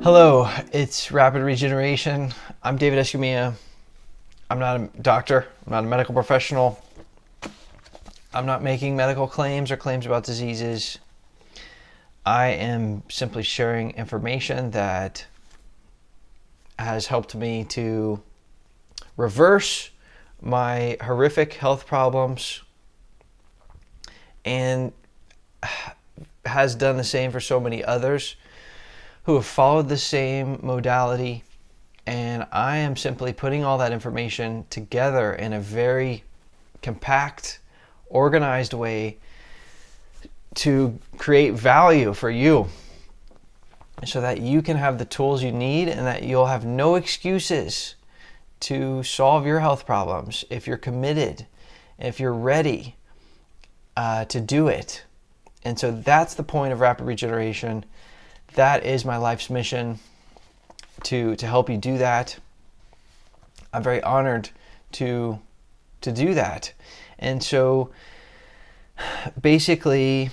Hello, it's Rapid Regeneration. I'm David Escamilla. I'm not a doctor. I'm not a medical professional. I'm not making medical claims or claims about diseases. I am simply sharing information that has helped me to reverse my horrific health problems and has done the same for so many others who have followed the same modality. And I am simply putting all that information together in a very compact, organized way to create value for you so that you can have the tools you need and that you'll have no excuses to solve your health problems if you're committed, if you're ready to do it. And so that's the point of Rapid Regeneration. That is my life's mission, to help you do that. I'm very honored to do that. And so basically,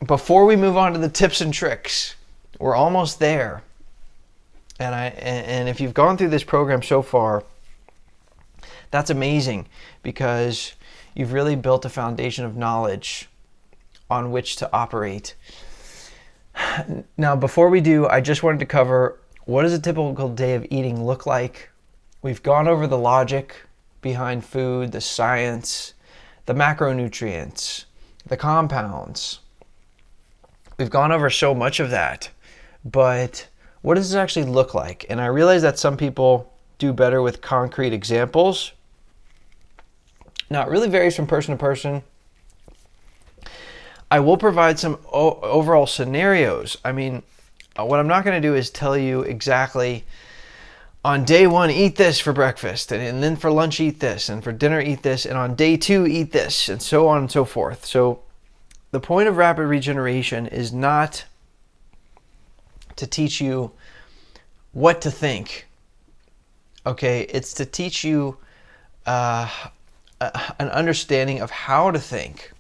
before we move on to the tips and tricks, we're almost there. And if you've gone through this program so far, that's amazing, because you've really built a foundation of knowledge on which to operate. Now, before we do, I just wanted to cover, what does a typical day of eating look like? We've gone over the logic behind food, the science, the macronutrients, the compounds. We've gone over so much of that, but what does this actually look like? And I realize that some people do better with concrete examples. Now, it really varies from person to person. I will provide some overall scenarios. I mean, what I'm not going to do is tell you exactly, on day one, eat this for breakfast, and then for lunch, eat this, and for dinner, eat this, and on day two, eat this, and so on and so forth. So the point of Rapid Regeneration is not to teach you what to think. Okay, it's to teach you an understanding of how to think.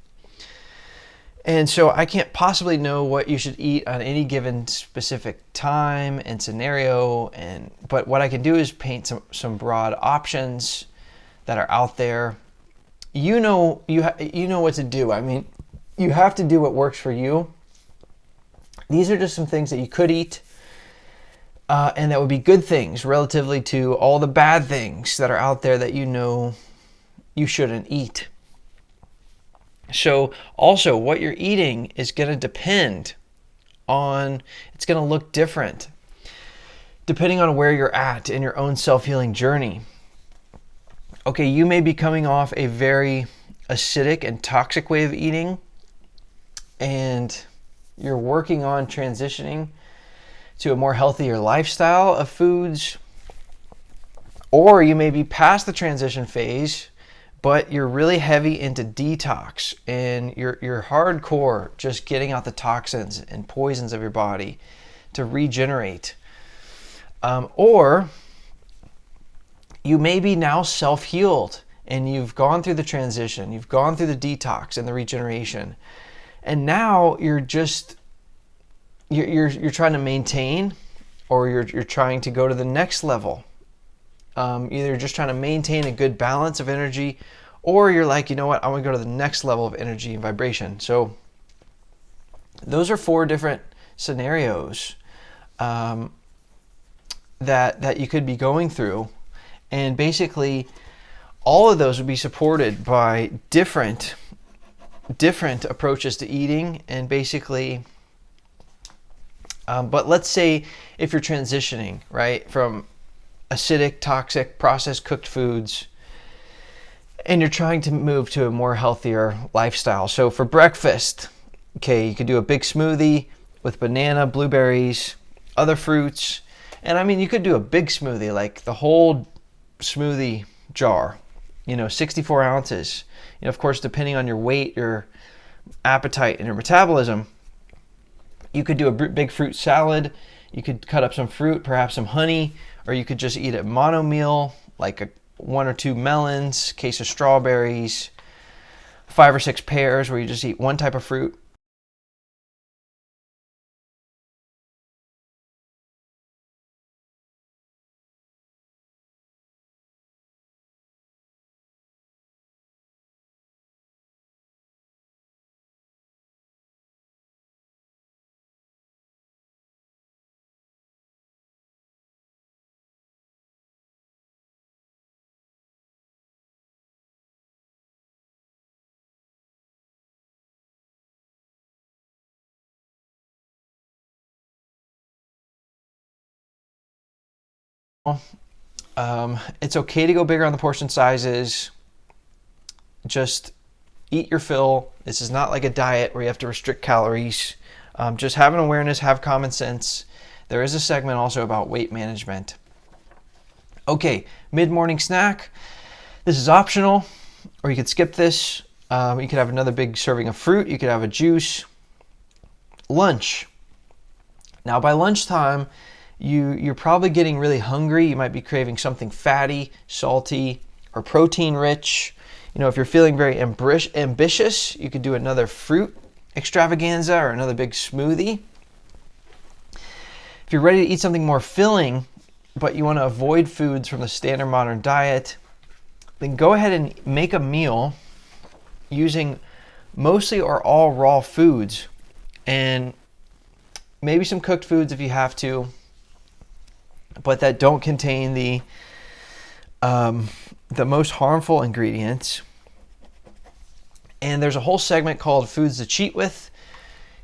And so I can't possibly know what you should eat on any given specific time and scenario, but what I can do is paint some broad options that are out there. You know what to do. I mean, you have to do what works for you. These are just some things that you could eat, and that would be good things relatively to all the bad things that are out there that you know you shouldn't eat. So also, what you're eating is going to depend on, it's going to look different depending on where you're at in your own self-healing journey. Okay, you may be coming off a very acidic and toxic way of eating, and you're working on transitioning to a more healthier lifestyle of foods. Or you may be past the transition phase, but you're really heavy into detox, and you're hardcore just getting out the toxins and poisons of your body to regenerate. Or you may be now self-healed, and you've gone through the transition, you've gone through the detox and the regeneration, and now you're trying to maintain, or you're trying to go to the next level. Either just trying to maintain a good balance of energy, or you're like, you know what, I want to go to the next level of energy and vibration. So those are 4 different scenarios that you could be going through. And basically, all of those would be supported by different approaches to eating. And basically, but let's say if you're transitioning, right, from acidic, toxic, processed cooked foods, and you're trying to move to a more healthier lifestyle. So for breakfast, okay, you could do a big smoothie with banana, blueberries, other fruits. And I mean, you could do a big smoothie, like the whole smoothie jar, 64 ounces. Of course, depending on your weight, your appetite, and your metabolism, you could do a big fruit salad. You could cut up some fruit, perhaps some honey, or you could just eat a mono meal, like 1 or 2 melons, case of strawberries, 5 or 6 pears, where you just eat one type of fruit. It's okay to go bigger on the portion sizes. Just eat your fill. This is not like a diet where you have to restrict calories. Just have an awareness, have common sense. There is a segment also about weight management. Okay, mid-morning snack. This is optional, or you could skip this. You could have another big serving of fruit. You could have a juice. Lunch. Now by lunchtime, you're probably getting really hungry. You might be craving something fatty, salty, or protein rich. If you're feeling very ambitious, you could do another fruit extravaganza or another big smoothie. If you're ready to eat something more filling, but you want to avoid foods from the standard modern diet, then go ahead and make a meal using mostly or all raw foods, and maybe some cooked foods if you have to, but that don't contain the most harmful ingredients. And there's a whole segment called Foods to Cheat With.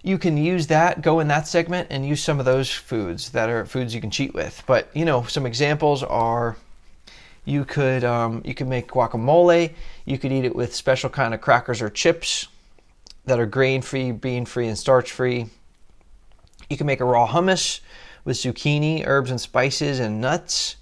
You can use that, go in that segment and use some of those foods that are foods you can cheat with. But some examples are you could make guacamole. You could eat it with special kind of crackers or chips that are grain-free, bean-free, and starch-free. You can make a raw hummus with zucchini, herbs and spices, and nuts.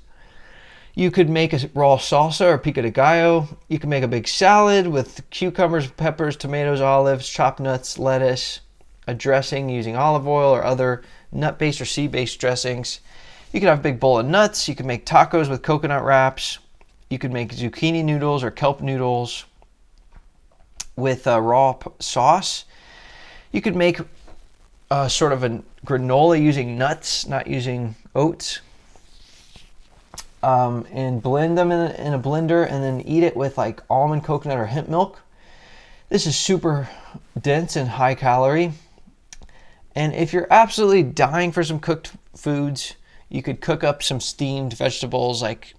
You could make a raw salsa or pico de gallo. You can make a big salad with cucumbers, peppers, tomatoes, olives, chopped nuts, lettuce, a dressing using olive oil or other nut-based or seed-based dressings. You could have a big bowl of nuts. You could make tacos with coconut wraps. You could make zucchini noodles or kelp noodles with raw sauce. You could make sort of a granola using nuts, not using oats. And blend them in a blender and then eat it with like almond, coconut, or hemp milk. This is super dense and high calorie. And if you're absolutely dying for some cooked foods, you could cook up some steamed vegetables like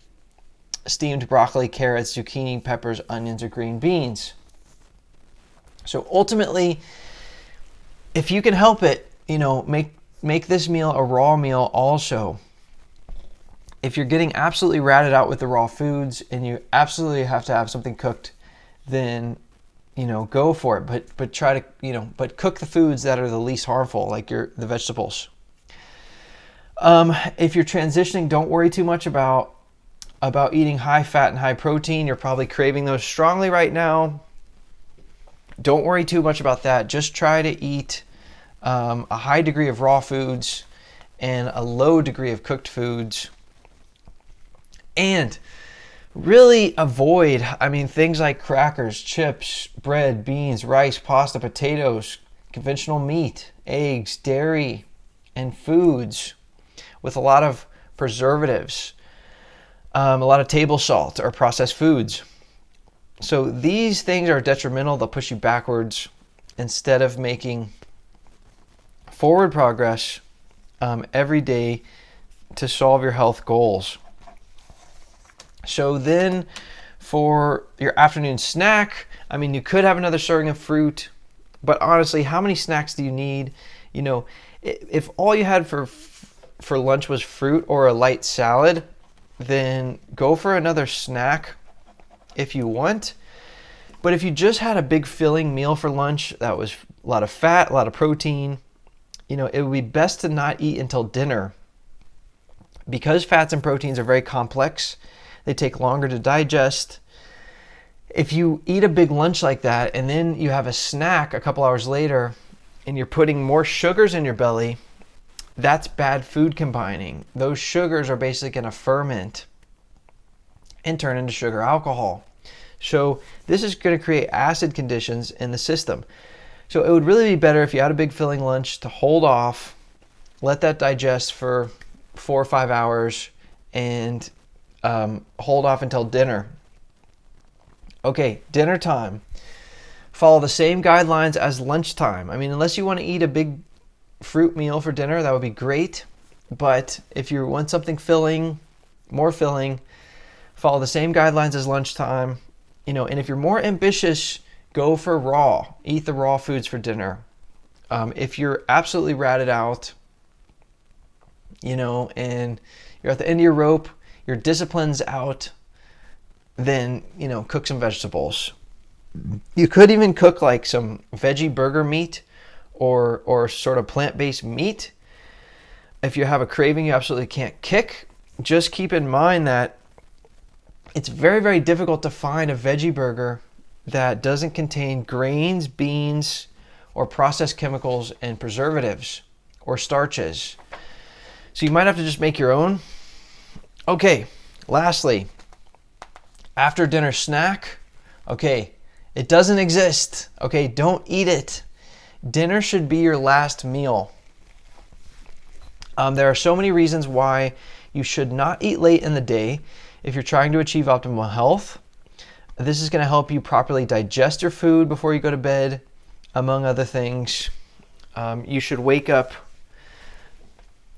steamed broccoli, carrots, zucchini, peppers, onions, or green beans. So ultimately, if you can help it, make this meal a raw meal also. If you're getting absolutely ratted out with the raw foods and you absolutely have to have something cooked, then go for it. But try to but cook the foods that are the least harmful, like the vegetables. If you're transitioning, don't worry too much about eating high fat and high protein. You're probably craving those strongly right now. Don't worry too much about that. Just try to eat a high degree of raw foods and a low degree of cooked foods. And really avoid, things like crackers, chips, bread, beans, rice, pasta, potatoes, conventional meat, eggs, dairy, and foods with a lot of preservatives, a lot of table salt or processed foods. So these things are detrimental. They'll push you backwards instead of making forward progress every day to solve your health goals. So then for your afternoon snack, you could have another serving of fruit, but honestly, how many snacks do you need? If all you had for lunch was fruit or a light salad, then go for another snack if you want. But if you just had a big filling meal for lunch that was a lot of fat, a lot of protein, it would be best to not eat until dinner. Because fats and proteins are very complex, they take longer to digest. If you eat a big lunch like that and then you have a snack a couple hours later and you're putting more sugars in your belly, that's bad food combining. Those sugars are basically going to ferment and turn into sugar alcohol. So this is going to create acid conditions in the system. So it would really be better if you had a big filling lunch to hold off, let that digest for 4 or 5 hours, and hold off until dinner. Okay, dinner time. Follow the same guidelines as lunchtime. Unless you want to eat a big fruit meal for dinner, that would be great. But if you want something filling, more filling, follow the same guidelines as lunchtime. And if you're more ambitious, go for raw. Eat the raw foods for dinner. If you're absolutely ratted out, and you're at the end of your rope, your disciplines out, then, cook some vegetables. You could even cook like some veggie burger meat or sort of plant-based meat. If you have a craving you absolutely can't kick, just keep in mind that it's very, very difficult to find a veggie burger that doesn't contain grains, beans, or processed chemicals and preservatives or starches. So you might have to just make your own. Okay, lastly, after dinner snack. Okay, it doesn't exist. Okay, don't eat it. Dinner should be your last meal. There are so many reasons why you should not eat late in the day if you're trying to achieve optimal health. This is going to help you properly digest your food before you go to bed, among other things. You should wake up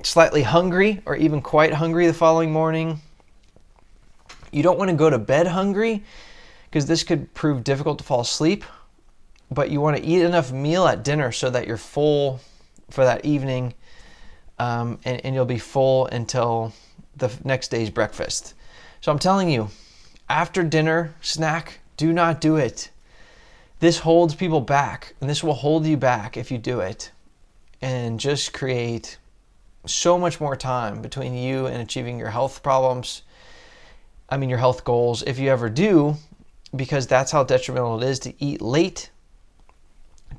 slightly hungry or even quite hungry the following morning. You don't want to go to bed hungry because this could prove difficult to fall asleep, but you want to eat enough meal at dinner so that you're full for that evening, and you'll be full until the next day's breakfast. So I'm telling you, after dinner snack, do not do it. This holds people back, and this will hold you back if you do it, and just create so much more time between you and achieving your health problems. Your health goals, if you ever do, because that's how detrimental it is to eat late.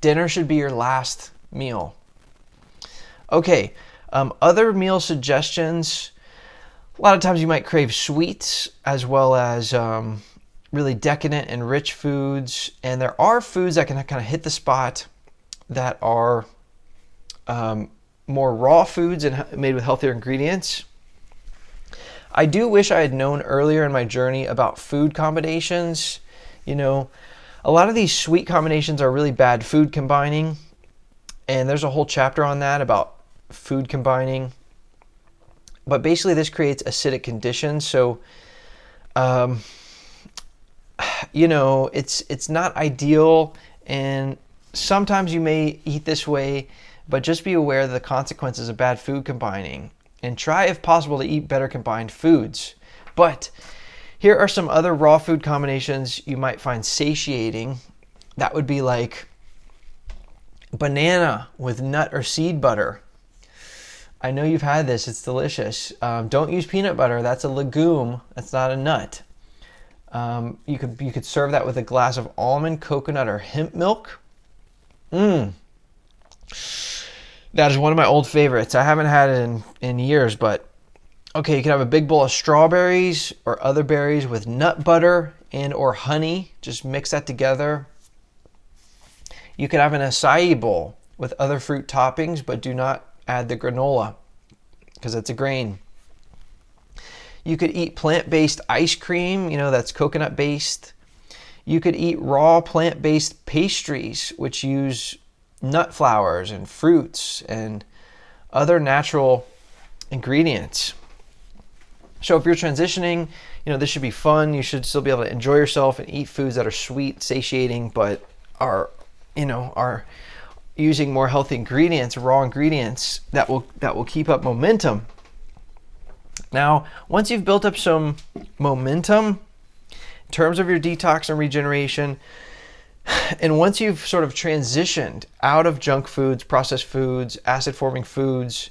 Dinner should be your last meal. Okay, other meal suggestions. A lot of times you might crave sweets as well as really decadent and rich foods. And there are foods that can kind of hit the spot that are more raw foods and made with healthier ingredients. I do wish I had known earlier in my journey about food combinations. A lot of these sweet combinations are really bad food combining. And there's a whole chapter on that about food combining. But basically this creates acidic conditions. So, it's not ideal. And sometimes you may eat this way, but just be aware of the consequences of bad food combining. And try, if possible, to eat better combined foods. But here are some other raw food combinations you might find satiating. That would be like banana with nut or seed butter. I know you've had this. It's delicious. Don't use peanut butter. That's a legume. That's not a nut. You could serve that with a glass of almond, coconut, or hemp milk. That is one of my old favorites. I haven't had it in years, but okay, you can have a big bowl of strawberries or other berries with nut butter and or honey. Just mix that together. You could have an acai bowl with other fruit toppings, but do not add the granola because it's a grain. You could eat plant-based ice cream, that's coconut-based. You could eat raw plant-based pastries, which use nut flours and fruits and other natural ingredients. So if you're transitioning, this should be fun. You should still be able to enjoy yourself and eat foods that are sweet, satiating, but are using more healthy ingredients, raw ingredients that will keep up momentum. Now, once you've built up some momentum in terms of your detox and regeneration, and once you've sort of transitioned out of junk foods, processed foods, acid-forming foods,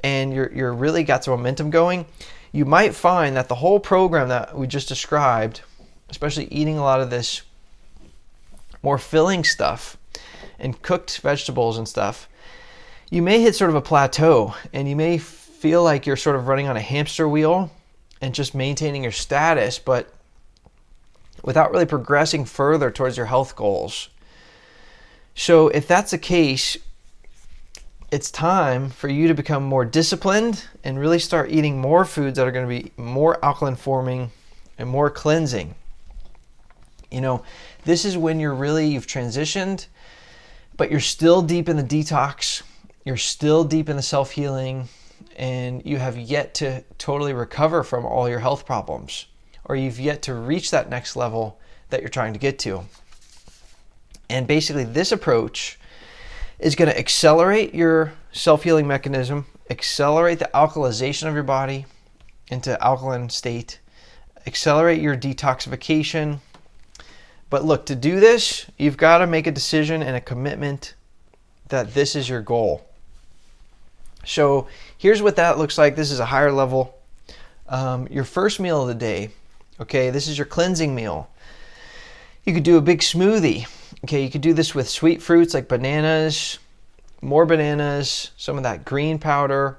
and you're really got some momentum going, you might find that the whole program that we just described, especially eating a lot of this more filling stuff and cooked vegetables and stuff, you may hit sort of a plateau, and you may feel like you're sort of running on a hamster wheel and just maintaining your status, but without really progressing further towards your health goals. So if that's the case, it's time for you to become more disciplined and really start eating more foods that are going to be more alkaline forming and more cleansing. This is when you've transitioned, but you're still deep in the detox, you're still deep in the self-healing, and you have yet to totally recover from all your health problems, or you've yet to reach that next level that you're trying to get to. And basically this approach is going to accelerate your self-healing mechanism, accelerate the alkalization of your body, into alkaline state, accelerate your detoxification. But look, to do this, you've got to make a decision and a commitment that this is your goal. So here's what that looks like. This is a higher level. Your first meal of the day, okay, this is your cleansing meal. You could do a big smoothie. Okay, you could do this with sweet fruits like bananas, more bananas, some of that green powder,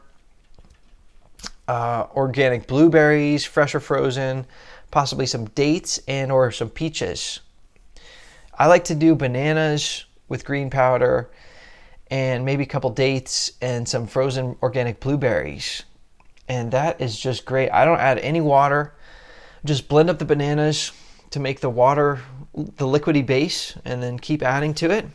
organic blueberries, fresh or frozen, possibly some dates and or some peaches. I like to do bananas with green powder and maybe a couple dates and some frozen organic blueberries. And that is just great. I don't add any water. Just blend up the bananas to make the water the liquidy base and then keep adding to it.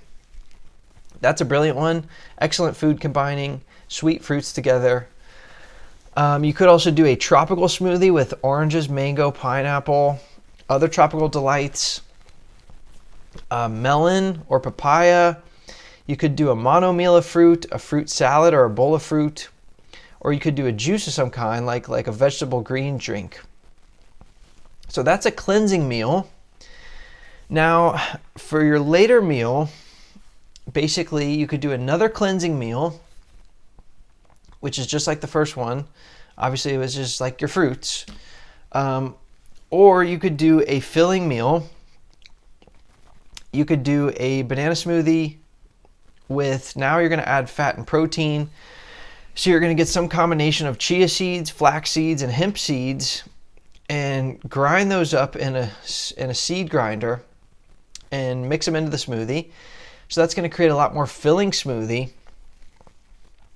That's a brilliant one. Excellent food combining sweet fruits together. You could also do a tropical smoothie with oranges, mango, pineapple, other tropical delights, melon or papaya. You could do a mono meal of fruit, a fruit salad or a bowl of fruit, or you could do a juice of some kind like a vegetable green drink. So that's a cleansing meal. Now, for your later meal, basically you could do another cleansing meal, which is just like the first one. Obviously, it was just like your fruits. Or you could do a filling meal. You could do a banana smoothie with, now you're going to add fat and protein. So you're going to get some combination of chia seeds, flax seeds, and hemp seeds, and grind those up in a seed grinder and mix them into the smoothie. So that's going to create a lot more filling smoothie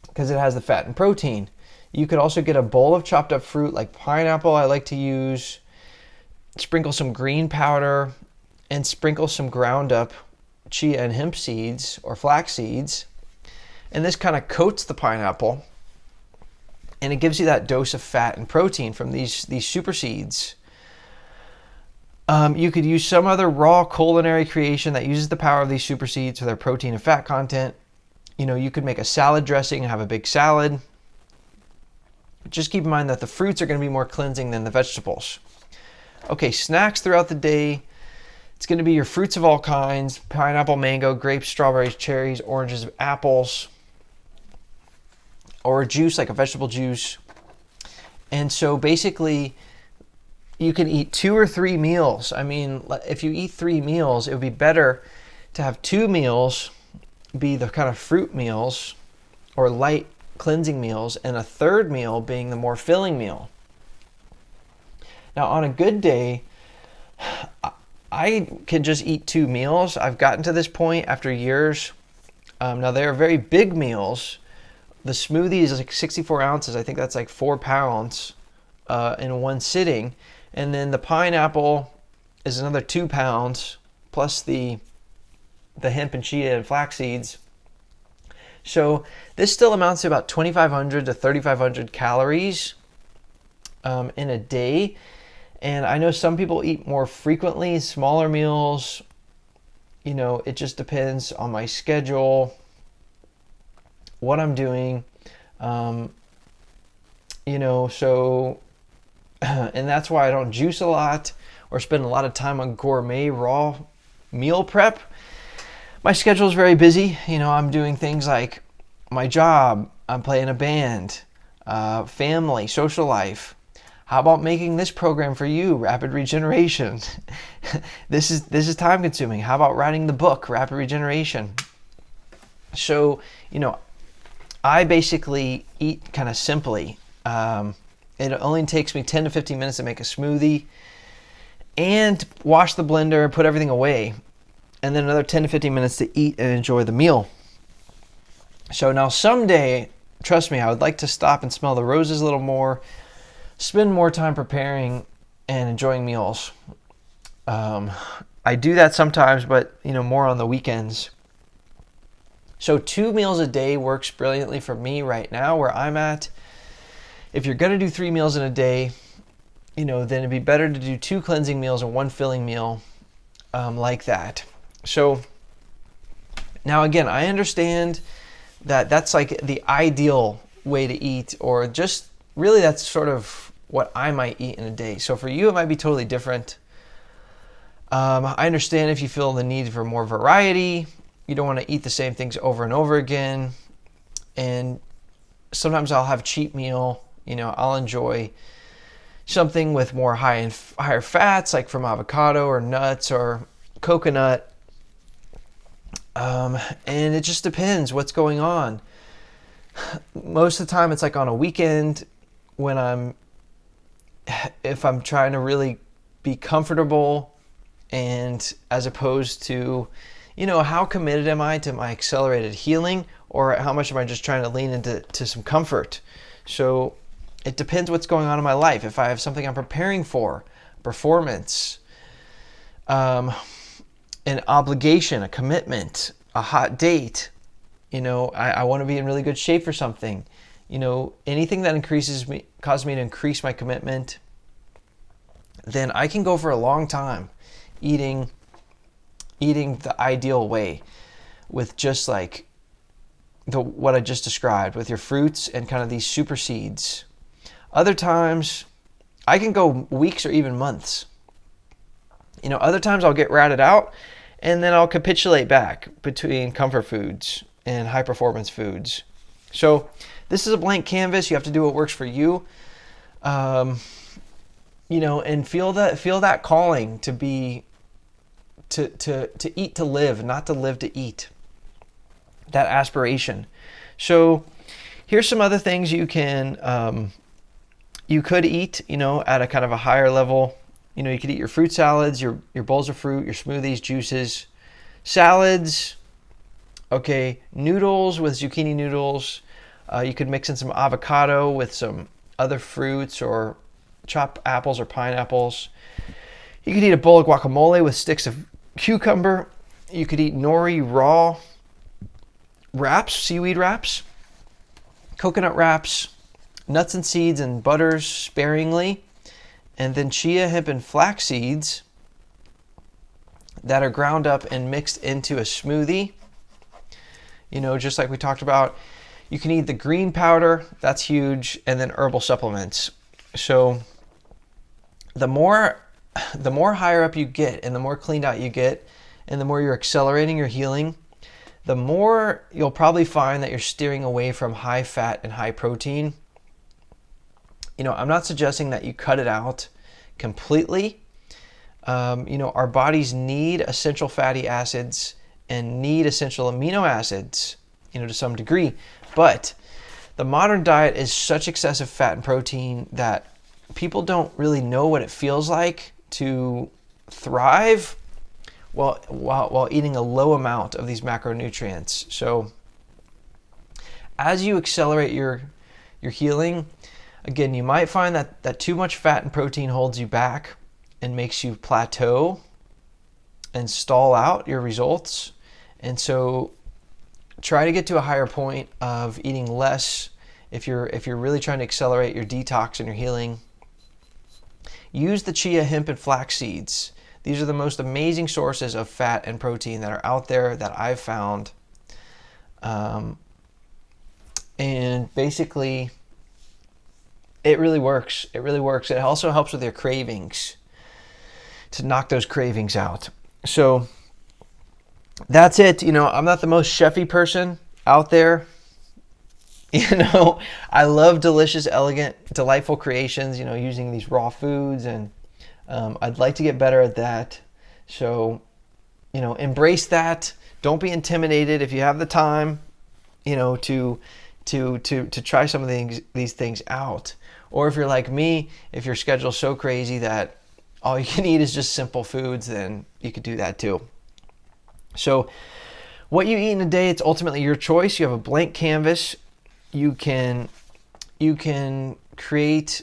because it has the fat and protein. You could also get a bowl of chopped up fruit like pineapple. I like to use, sprinkle some green powder and sprinkle some ground up chia and hemp seeds or flax seeds. And this kind of coats the pineapple and it gives you that dose of fat and protein from these super seeds. You could use some other raw culinary creation that uses the power of these super seeds for their protein and fat content. You know, you could make a salad dressing and have a big salad. Just keep in mind that the fruits are going to be more cleansing than the vegetables. Okay, snacks throughout the day. It's going to be your fruits of all kinds: pineapple, mango, grapes, strawberries, cherries, oranges, apples, or a juice like a vegetable juice. And so basically, you can eat 2 or 3 meals. I mean, if you eat 3 meals, it would be better to have 2 meals be the kind of fruit meals or light cleansing meals, and a third meal being the more filling meal. Now, on a good day, I can just eat 2 meals. I've gotten to this point after years. Now, they are very big meals. The smoothie is like 64 ounces. I think that's like 4 pounds in one sitting. And then the pineapple is another 2 pounds, plus the hemp and chia and flax seeds. So this still amounts to about 2,500 to 3,500 calories in a day. And I know some people eat more frequently, smaller meals. You know, it just depends on my schedule, what I'm doing. You know, so, and that's why I don't juice a lot or spend a lot of time on gourmet raw meal prep. My schedule is very busy. You know, I'm doing things like my job, I'm playing a band, family, social life. How about making this program for you, Rapid Regeneration? This is time consuming. How about writing the book, Rapid Regeneration? So, you know, I basically eat kind of simply. It only takes me 10 to 15 minutes to make a smoothie and wash the blender, put everything away, and then another 10 to 15 minutes to eat and enjoy the meal. So now someday, trust me, I would like to stop and smell the roses a little more, spend more time preparing and enjoying meals. I do that sometimes, but you know, more on the weekends. So 2 meals a day works brilliantly for me right now where I'm at. If you're going to do 3 meals in a day, you know, then it'd be better to do 2 cleansing meals and 1 filling meal like that. So now again, I understand that that's like the ideal way to eat, or just really that's sort of what I might eat in a day. So for you, it might be totally different. I understand if you feel the need for more variety. You don't want to eat the same things over and over again. And sometimes I'll have a cheat meal. I'll enjoy something with more higher fats, like from avocado or nuts or coconut. And it just depends what's going on. Most of the time, it's like on a weekend when if I'm trying to really be comfortable, and as opposed to, how committed am I to my accelerated healing, or how much am I just trying to lean into some comfort? So it depends what's going on in my life. If I have something I'm preparing for, performance, an obligation, a commitment, a hot date, I want to be in really good shape for something. Anything that causes me to increase my commitment, then I can go for a long time eating the ideal way, with just like what I just described, with your fruits and kind of these super seeds. Other times I can go weeks or even months. Other times I'll get ratted out, and then I'll capitulate back between comfort foods and high performance foods. So this is a blank canvas. You have to do what works for you. And feel that calling to be to eat to live, not to live to eat. That aspiration. So here's some other things you can you could eat, at a kind of a higher level. You could eat your fruit salads, your bowls of fruit, your smoothies, juices, salads. Okay, noodles with zucchini noodles. You could mix in some avocado with some other fruits, or chop apples or pineapples. You could eat a bowl of guacamole with sticks of cucumber. You could eat nori raw wraps, seaweed wraps, coconut wraps, nuts and seeds and butters sparingly, and then chia, hemp, and flax seeds that are ground up and mixed into a smoothie. Just like we talked about. You can eat the green powder, that's huge, and then herbal supplements. So the more higher up you get, and the more cleaned out you get, and the more you're accelerating your healing, the more you'll probably find that you're steering away from high fat and high protein. I'm not suggesting that you cut it out completely. Our bodies need essential fatty acids and need essential amino acids, to some degree. But the modern diet is such excessive fat and protein that people don't really know what it feels like to thrive while eating a low amount of these macronutrients. So as you accelerate your healing, again, you might find that too much fat and protein holds you back and makes you plateau and stall out your results. And so try to get to a higher point of eating less if you're really trying to accelerate your detox and your healing. Use the chia, hemp, and flax seeds. These are the most amazing sources of fat and protein that are out there that I've found. And basically, it really works. It really works. It also helps with your cravings, to knock those cravings out. So that's it. I'm not the most chefy person out there. I love delicious, elegant, delightful creations, using these raw foods, and I'd like to get better at that. So, embrace that. Don't be intimidated if you have the time, to try some of these things out. Or if you're like me, if your schedule's so crazy that all you can eat is just simple foods, then you could do that too. So what you eat in a day, it's ultimately your choice. You have a blank canvas. You can create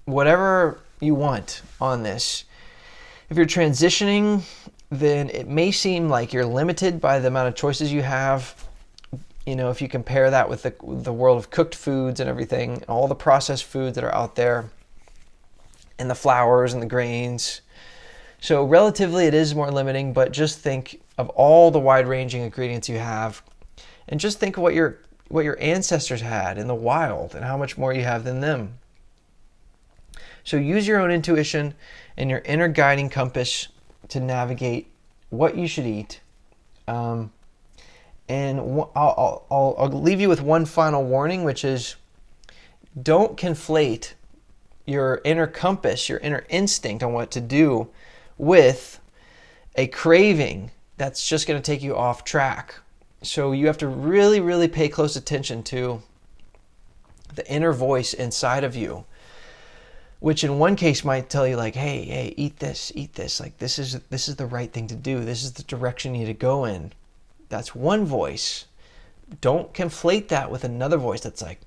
whatever you want on this. If you're transitioning, then it may seem like you're limited by the amount of choices you have. If you compare that with the world of cooked foods and everything, all the processed foods that are out there, and the flours and the grains. So relatively it is more limiting, but just think of all the wide-ranging ingredients you have, and just think of what your ancestors had in the wild and how much more you have than them. So use your own intuition and your inner guiding compass to navigate what you should eat. And I'll leave you with one final warning, which is don't conflate your inner compass, your inner instinct on what to do with a craving that's just going to take you off track. So you have to really, really pay close attention to the inner voice inside of you, which in one case might tell you like, hey, eat this. Like this is the right thing to do. This is the direction you need to go in. That's one voice. Don't conflate that with another voice that's like,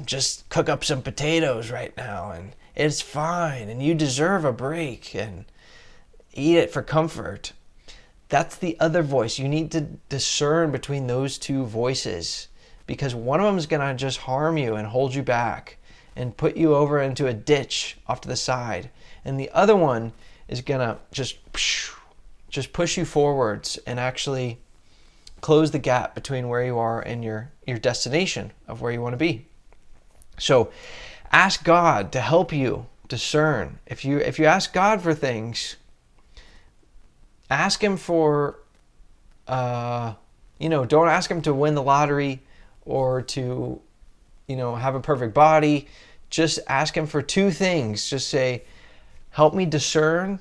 just cook up some potatoes right now and it's fine and you deserve a break and eat it for comfort. That's the other voice. You need to discern between those two voices, because one of them is going to just harm you and hold you back and put you over into a ditch off to the side. And the other one is going to just push you forwards and actually close the gap between where you are and your destination of where you want to be. So ask God to help you discern. If you ask God for things, ask him for, don't ask him to win the lottery or to, have a perfect body. Just ask him for two things. Just say, help me discern